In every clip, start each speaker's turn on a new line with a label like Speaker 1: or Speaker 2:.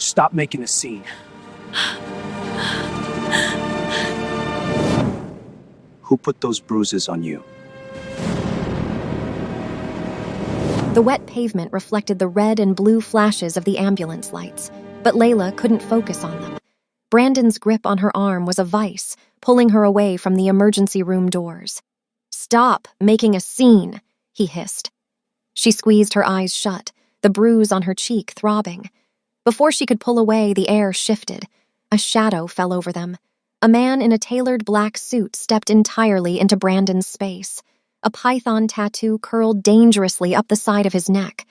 Speaker 1: Stop making a scene. Who put those bruises on you?
Speaker 2: The wet pavement reflected the red and blue flashes of the ambulance lights, but Layla couldn't focus on them. Brandon's grip on her arm was a vice, pulling her away from the emergency room doors. "Stop making a scene," he hissed. She squeezed her eyes shut, the bruise on her cheek throbbing. Before she could pull away, the air shifted. A shadow fell over them. A man in a tailored black suit stepped entirely into Brandon's space. A python tattoo curled dangerously up the side of his neck.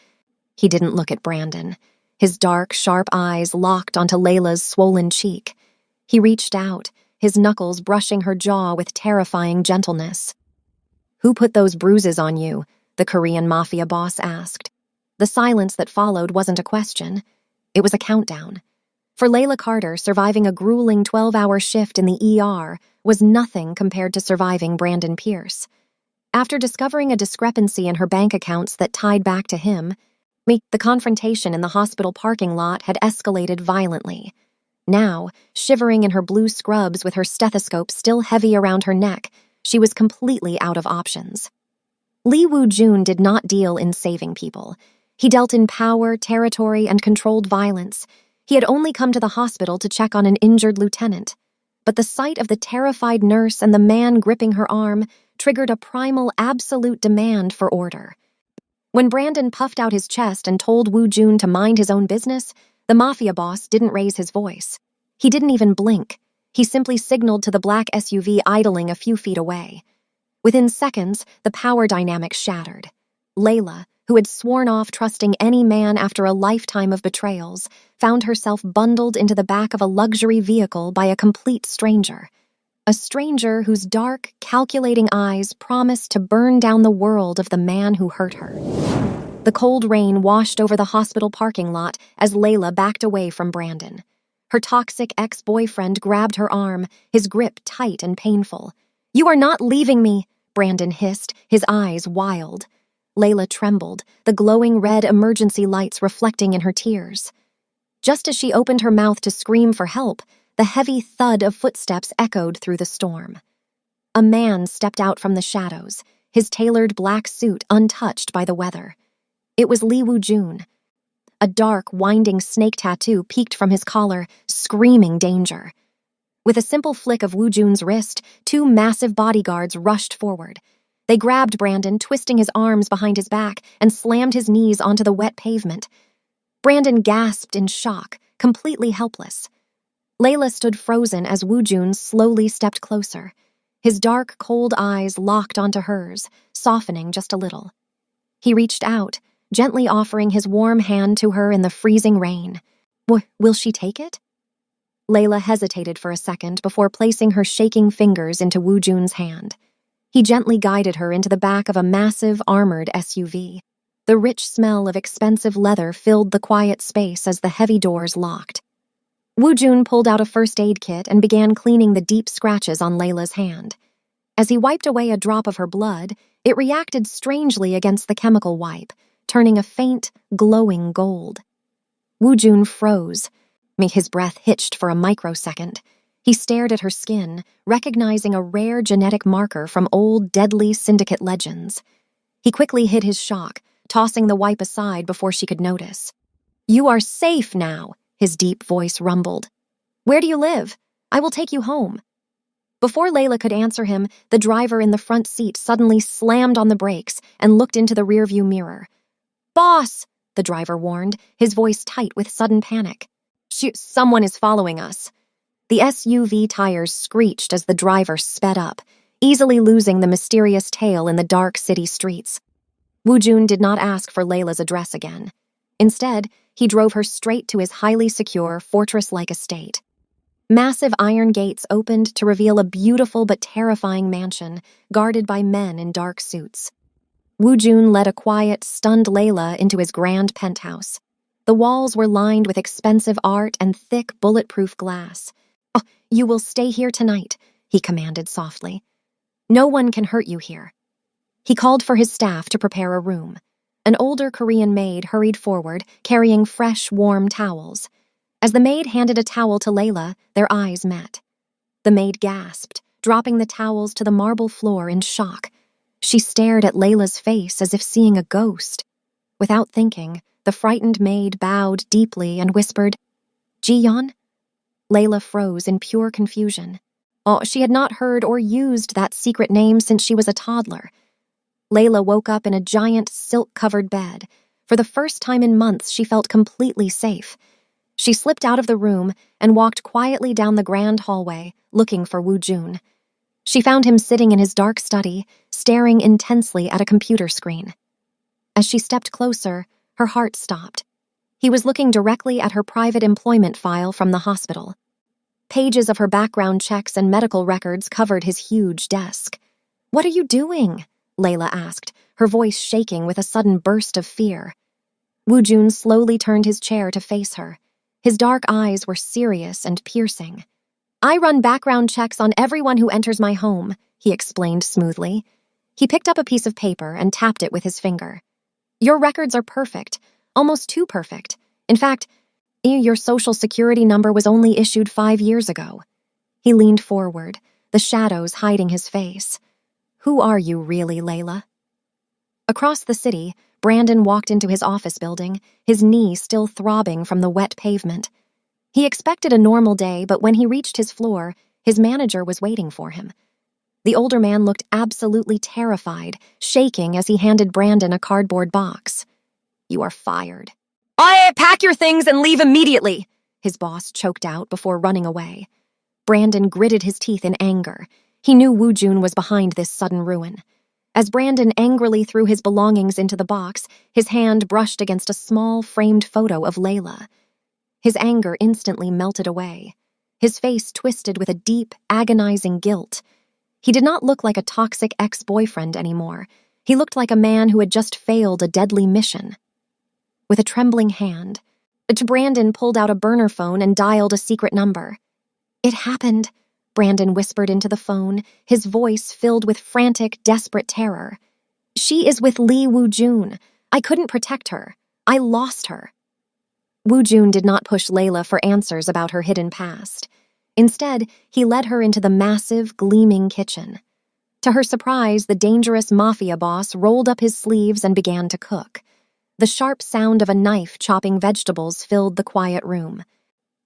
Speaker 2: He didn't look at Brandon. His dark, sharp eyes locked onto Layla's swollen cheek. He reached out, his knuckles brushing her jaw with terrifying gentleness. "Who put those bruises on you?" the Korean Mafia boss asked. The silence that followed wasn't a question. It was a countdown. For Layla Carter, surviving a grueling 12-hour shift in the ER was nothing compared to surviving Brandon Pierce. After discovering a discrepancy in her bank accounts that tied back to him, the confrontation in the hospital parking lot had escalated violently. Now, shivering in her blue scrubs with her stethoscope still heavy around her neck, she was completely out of options. Lee Woo-jun did not deal in saving people. He dealt in power, territory, and controlled violence. He had only come to the hospital to check on an injured lieutenant. But the sight of the terrified nurse and the man gripping her arm triggered a primal, absolute demand for order. When Brandon puffed out his chest and told Woo-jun to mind his own business, the Mafia boss didn't raise his voice. He didn't even blink. He simply signaled to the black SUV idling a few feet away. Within seconds, the power dynamic shattered. Layla, who had sworn off trusting any man after a lifetime of betrayals, found herself bundled into the back of a luxury vehicle by a complete stranger. A stranger whose dark, calculating eyes promised to burn down the world of the man who hurt her. The cold rain washed over the hospital parking lot as Layla backed away from Brandon. Her toxic ex-boyfriend grabbed her arm, his grip tight and painful. "You are not leaving me," Brandon hissed, his eyes wild. Layla trembled, the glowing red emergency lights reflecting in her tears. Just as she opened her mouth to scream for help, the heavy thud of footsteps echoed through the storm. A man stepped out from the shadows, his tailored black suit untouched by the weather. It was Lee Woo-jun. A dark, winding snake tattoo peeked from his collar, screaming danger. With a simple flick of Woo-jun's wrist, two massive bodyguards rushed forward. They grabbed Brandon, twisting his arms behind his back, and slammed his knees onto the wet pavement. Brandon gasped in shock, completely helpless. Layla stood frozen as Woo-jun slowly stepped closer. His dark, cold eyes locked onto hers, softening just a little. He reached out, gently offering his warm hand to her in the freezing rain. Will she take it? Layla hesitated for a second before placing her shaking fingers into Woo-jun's hand. He gently guided her into the back of a massive, armored SUV. The rich smell of expensive leather filled the quiet space as the heavy doors locked. Woo-jun pulled out a first aid kit and began cleaning the deep scratches on Layla's hand. As he wiped away a drop of her blood, it reacted strangely against the chemical wipe, turning a faint, glowing gold. Woo-jun froze. His breath hitched for a microsecond. He stared at her skin, recognizing a rare genetic marker from old, deadly syndicate legends. He quickly hid his shock, tossing the wipe aside before she could notice. "You are safe now," his deep voice rumbled. "Where do you live? I will take you home." Before Layla could answer him, the driver in the front seat suddenly slammed on the brakes and looked into the rearview mirror. "Boss!" the driver warned, his voice tight with sudden panic. Someone is following us." The SUV tires screeched as the driver sped up, easily losing the mysterious tail in the dark city streets. Woo-jun did not ask for Layla's address again. Instead, he drove her straight to his highly secure, fortress-like estate. Massive iron gates opened to reveal a beautiful but terrifying mansion, guarded by men in dark suits. Woo-jun led a quiet, stunned Layla into his grand penthouse. The walls were lined with expensive art and thick, bulletproof glass. "Oh, you will stay here tonight," he commanded softly. "No one can hurt you here." He called for his staff to prepare a room. An older Korean maid hurried forward, carrying fresh, warm towels. As the maid handed a towel to Layla, their eyes met. The maid gasped, dropping the towels to the marble floor in shock. She stared at Layla's face as if seeing a ghost. Without thinking, the frightened maid bowed deeply and whispered, "Jiyeon?" Layla froze in pure confusion. Oh, she had not heard or used that secret name since she was a toddler. Layla woke up in a giant silk-covered bed. For the first time in months, she felt completely safe. She slipped out of the room and walked quietly down the grand hallway, looking for Woo-jun. She found him sitting in his dark study, staring intensely at a computer screen. As she stepped closer, her heart stopped. He was looking directly at her private employment file from the hospital. Pages of her background checks and medical records covered his huge desk. "What are you doing?" Layla asked, her voice shaking with a sudden burst of fear. Woo-jun slowly turned his chair to face her. His dark eyes were serious and piercing. "I run background checks on everyone who enters my home," he explained smoothly. He picked up a piece of paper and tapped it with his finger. "Your records are perfect, almost too perfect. In fact, your social security number was only issued 5 years ago." He leaned forward, the shadows hiding his face. "Who are you really, Layla?" Across the city, Brandon walked into his office building, his knee still throbbing from the wet pavement. He expected a normal day, but when he reached his floor, his manager was waiting for him. The older man looked absolutely terrified, shaking as he handed Brandon a cardboard box. "You are fired." "Pack your things and leave immediately," his boss choked out before running away. Brandon gritted his teeth in anger. He knew Woo-jun was behind this sudden ruin. As Brandon angrily threw his belongings into the box, his hand brushed against a small, framed photo of Layla. His anger instantly melted away. His face twisted with a deep, agonizing guilt. He did not look like a toxic ex-boyfriend anymore. He looked like a man who had just failed a deadly mission. With a trembling hand, Brandon pulled out a burner phone and dialed a secret number. "It happened," Brandon whispered into the phone, his voice filled with frantic, desperate terror. "She is with Lee Woo-jun. I couldn't protect her. I lost her." Woo-jun did not push Layla for answers about her hidden past. Instead, he led her into the massive, gleaming kitchen. To her surprise, the dangerous Mafia boss rolled up his sleeves and began to cook. The sharp sound of a knife chopping vegetables filled the quiet room.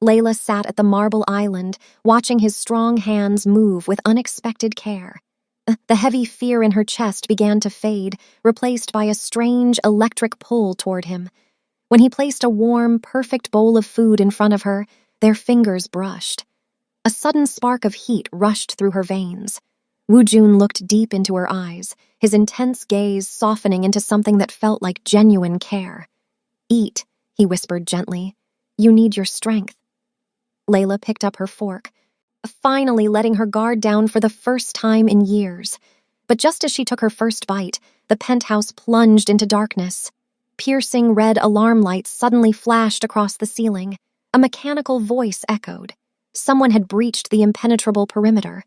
Speaker 2: Layla sat at the marble island, watching his strong hands move with unexpected care. The heavy fear in her chest began to fade, replaced by a strange electric pull toward him. When he placed a warm, perfect bowl of food in front of her, their fingers brushed. A sudden spark of heat rushed through her veins. Woo-jun looked deep into her eyes, his intense gaze softening into something that felt like genuine care. "Eat," he whispered gently. "You need your strength." Layla picked up her fork, finally letting her guard down for the first time in years. But just as she took her first bite, the penthouse plunged into darkness. Piercing red alarm lights suddenly flashed across the ceiling. A mechanical voice echoed. Someone had breached the impenetrable perimeter.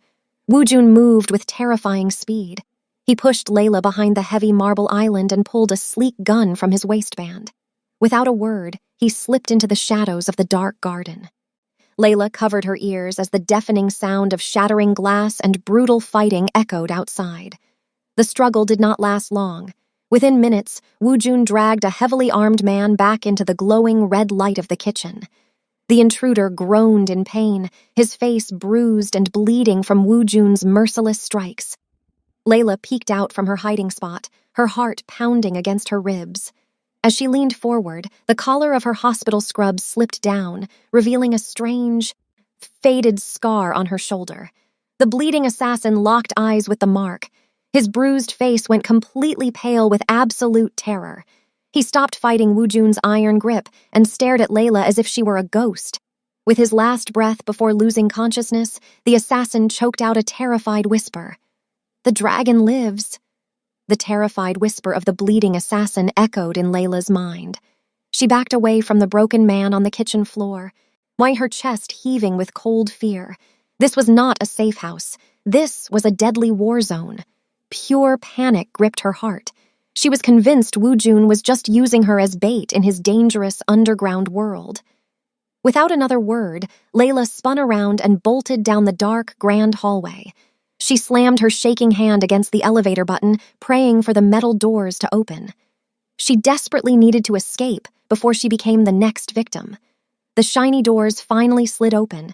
Speaker 2: Woo-jun moved with terrifying speed. He pushed Layla behind the heavy marble island and pulled a sleek gun from his waistband. Without a word, he slipped into the shadows of the dark garden. Layla covered her ears as the deafening sound of shattering glass and brutal fighting echoed outside. The struggle did not last long. Within minutes, Woo-jun dragged a heavily armed man back into the glowing red light of the kitchen. The intruder groaned in pain, his face bruised and bleeding from Woo-jun's merciless strikes. Layla peeked out from her hiding spot, her heart pounding against her ribs. As she leaned forward, the collar of her hospital scrub slipped down, revealing a strange, faded scar on her shoulder. The bleeding assassin locked eyes with the mark. His bruised face went completely pale with absolute terror. He stopped fighting Woo-jun's iron grip and stared at Layla as if she were a ghost. With his last breath before losing consciousness, the assassin choked out a terrified whisper. "The dragon lives." The terrified whisper of the bleeding assassin echoed in Layla's mind. She backed away from the broken man on the kitchen floor, her chest heaving with cold fear. This was not a safe house. This was a deadly war zone. Pure panic gripped her heart. She was convinced Woo-jun was just using her as bait in his dangerous underground world. Without another word, Layla spun around and bolted down the dark, grand hallway. She slammed her shaking hand against the elevator button, praying for the metal doors to open. She desperately needed to escape before she became the next victim. The shiny doors finally slid open,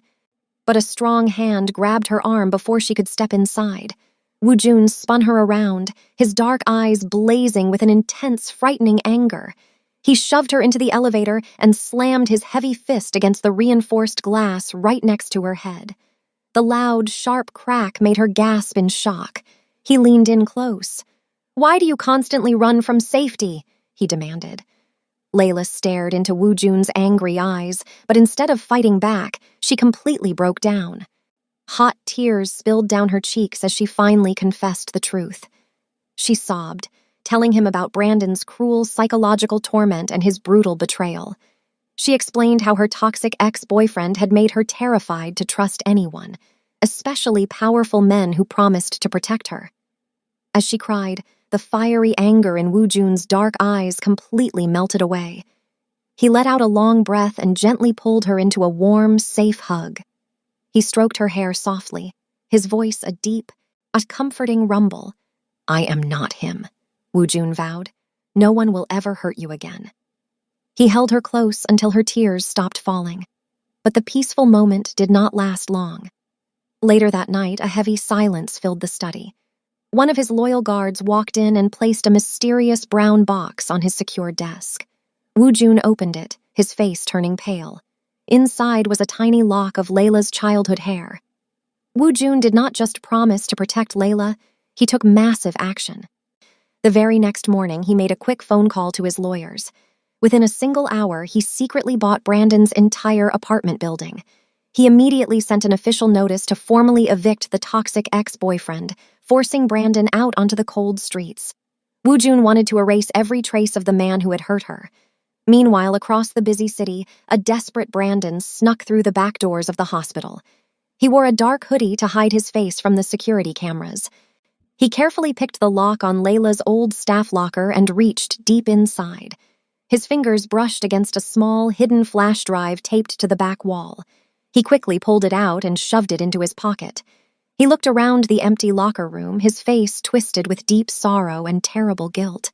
Speaker 2: but a strong hand grabbed her arm before she could step inside. Woo Jun spun her around, his dark eyes blazing with an intense, frightening anger. He shoved her into the elevator and slammed his heavy fist against the reinforced glass right next to her head. The loud, sharp crack made her gasp in shock. He leaned in close. "Why do you constantly run from safety?" he demanded. Layla stared into Woo Jun's angry eyes, but instead of fighting back, she completely broke down. Hot tears spilled down her cheeks as she finally confessed the truth. She sobbed, telling him about Brandon's cruel psychological torment and his brutal betrayal. She explained how her toxic ex-boyfriend had made her terrified to trust anyone, especially powerful men who promised to protect her. As she cried, the fiery anger in Woo Jun's dark eyes completely melted away. He let out a long breath and gently pulled her into a warm, safe hug. He stroked her hair softly, his voice a deep, a comforting rumble. "I am not him," Woo Jun vowed. "No one will ever hurt you again." He held her close until her tears stopped falling. But the peaceful moment did not last long. Later that night, a heavy silence filled the study. One of his loyal guards walked in and placed a mysterious brown box on his secure desk. Woo Jun opened it, his face turning pale. Inside was a tiny lock of Layla's childhood hair. Woo Jun did not just promise to protect Layla, he took massive action. The very next morning, he made a quick phone call to his lawyers. Within a single hour, he secretly bought Brandon's entire apartment building. He immediately sent an official notice to formally evict the toxic ex-boyfriend, forcing Brandon out onto the cold streets. Woo Jun wanted to erase every trace of the man who had hurt her. Meanwhile, across the busy city, a desperate Brandon snuck through the back doors of the hospital. He wore a dark hoodie to hide his face from the security cameras. He carefully picked the lock on Layla's old staff locker and reached deep inside. His fingers brushed against a small, hidden flash drive taped to the back wall. He quickly pulled it out and shoved it into his pocket. He looked around the empty locker room, his face twisted with deep sorrow and terrible guilt.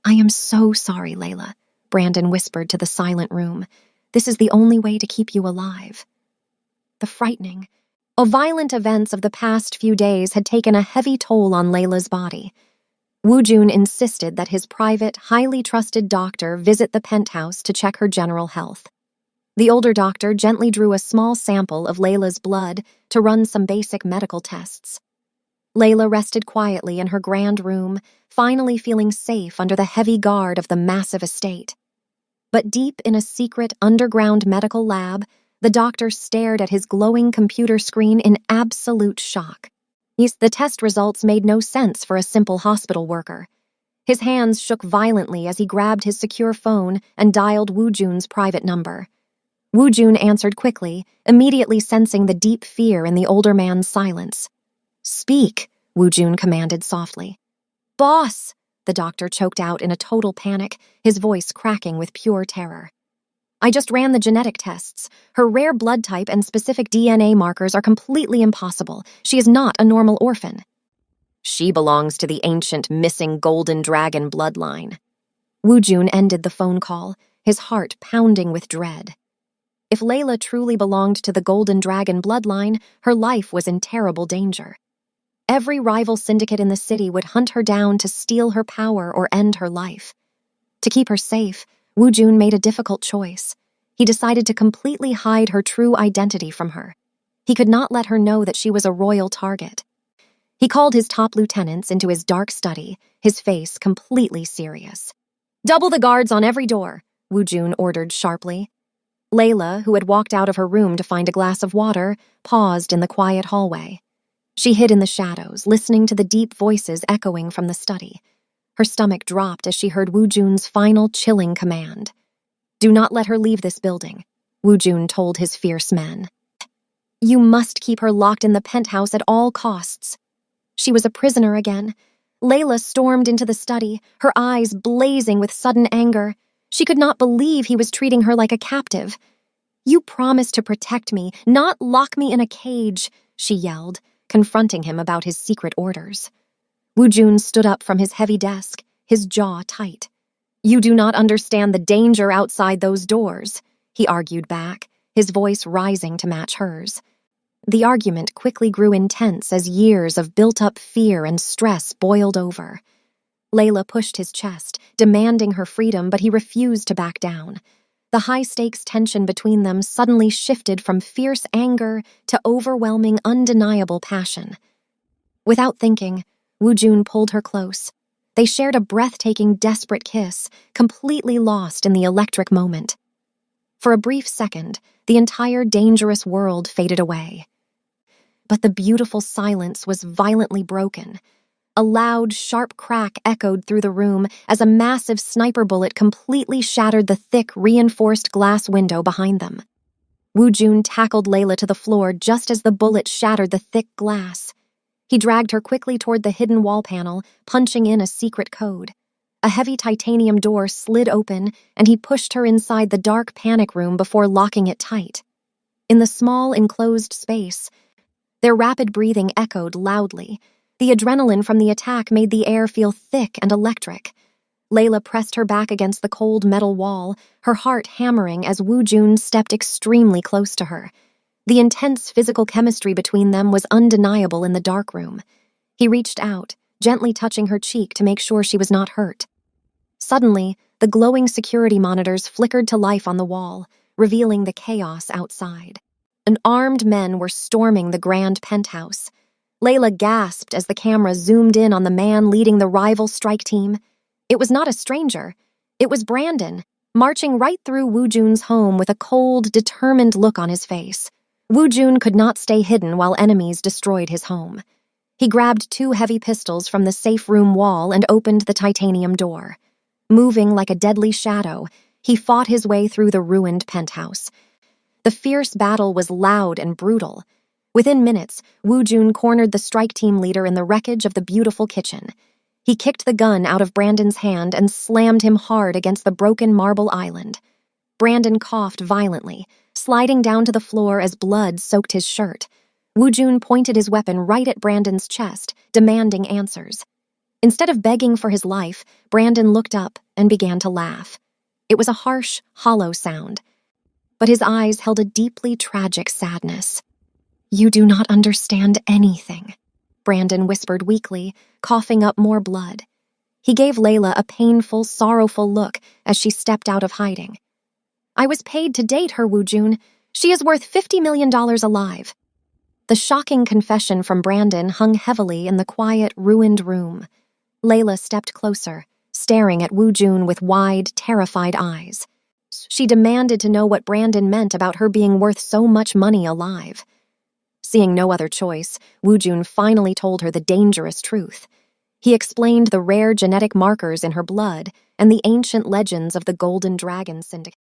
Speaker 2: "I am so sorry, Layla," Brandon whispered to the silent room. "This is the only way to keep you alive." The frightening, violent events of the past few days had taken a heavy toll on Layla's body. Woo Jun insisted that his private, highly trusted doctor visit the penthouse to check her general health. The older doctor gently drew a small sample of Layla's blood to run some basic medical tests. Layla rested quietly in her grand room, finally feeling safe under the heavy guard of the massive estate. But deep in a secret underground medical lab, the doctor stared at his glowing computer screen in absolute shock. The test results made no sense for a simple hospital worker. His hands shook violently as he grabbed his secure phone and dialed Woo Jun's private number. Woo Jun answered quickly, immediately sensing the deep fear in the older man's silence. "Speak," Woo Jun commanded softly. "Boss," the doctor choked out in a total panic, his voice cracking with pure terror. "I just ran the genetic tests. Her rare blood type and specific DNA markers are completely impossible. She is not a normal orphan." "She belongs to the ancient missing golden dragon bloodline." Woo Jun ended the phone call, his heart pounding with dread. If Layla truly belonged to the golden dragon bloodline, her life was in terrible danger. Every rival syndicate in the city would hunt her down to steal her power or end her life. To keep her safe, Woo Jun made a difficult choice. He decided to completely hide her true identity from her. He could not let her know that she was a royal target. He called his top lieutenants into his dark study, his face completely serious. "Double the guards on every door," Woo Jun ordered sharply. Layla, who had walked out of her room to find a glass of water, paused in the quiet hallway. She hid in the shadows, listening to the deep voices echoing from the study. Her stomach dropped as she heard Woo Jun's final chilling command. "Do not let her leave this building," Woo Jun told his fierce men. "You must keep her locked in the penthouse at all costs." She was a prisoner again. Layla stormed into the study, her eyes blazing with sudden anger. She could not believe he was treating her like a captive. "You promised to protect me, not lock me in a cage," she yelled, confronting him about his secret orders. Woo-jun stood up from his heavy desk, his jaw tight. "You do not understand the danger outside those doors," he argued back, his voice rising to match hers. The argument quickly grew intense as years of built-up fear and stress boiled over. Layla pushed his chest, demanding her freedom, but he refused to back down. The high-stakes tension between them suddenly shifted from fierce anger to overwhelming, undeniable passion. Without thinking, Woo-jun pulled her close. They shared a breathtaking, desperate kiss, completely lost in the electric moment. For a brief second, the entire dangerous world faded away. But the beautiful silence was violently broken. A loud, sharp crack echoed through the room as a massive sniper bullet completely shattered the thick, reinforced glass window behind them. Woo-jun tackled Layla to the floor just as the bullet shattered the thick glass. He dragged her quickly toward the hidden wall panel, punching in a secret code. A heavy titanium door slid open, and he pushed her inside the dark panic room before locking it tight. In the small, enclosed space, their rapid breathing echoed loudly. The adrenaline from the attack made the air feel thick and electric. Layla pressed her back against the cold metal wall, her heart hammering as Woo-jun stepped extremely close to her. The intense physical chemistry between them was undeniable in the dark room. He reached out, gently touching her cheek to make sure she was not hurt. Suddenly, the glowing security monitors flickered to life on the wall, revealing the chaos outside. Armed men were storming the grand penthouse. Layla gasped as the camera zoomed in on the man leading the rival strike team. It was not a stranger. It was Brandon, marching right through Woo-jun's home with a cold, determined look on his face. Woo-jun could not stay hidden while enemies destroyed his home. He grabbed 2 heavy pistols from the safe room wall and opened the titanium door. Moving like a deadly shadow, he fought his way through the ruined penthouse. The fierce battle was loud and brutal. Within minutes, Woo-jun cornered the strike team leader in the wreckage of the beautiful kitchen. He kicked the gun out of Brandon's hand and slammed him hard against the broken marble island. Brandon coughed violently, sliding down to the floor as blood soaked his shirt. Woo-jun pointed his weapon right at Brandon's chest, demanding answers. Instead of begging for his life, Brandon looked up and began to laugh. It was a harsh, hollow sound, but his eyes held a deeply tragic sadness. "You do not understand anything," Brandon whispered weakly, coughing up more blood. He gave Layla a painful, sorrowful look as she stepped out of hiding. "I was paid to date her, Woo-jun. She is worth $50 million alive." The shocking confession from Brandon hung heavily in the quiet, ruined room. Layla stepped closer, staring at Woo-jun with wide, terrified eyes. She demanded to know what Brandon meant about her being worth so much money alive. Seeing no other choice, Woo-jun finally told her the dangerous truth. He explained the rare genetic markers in her blood and the ancient legends of the Golden Dragon Syndicate.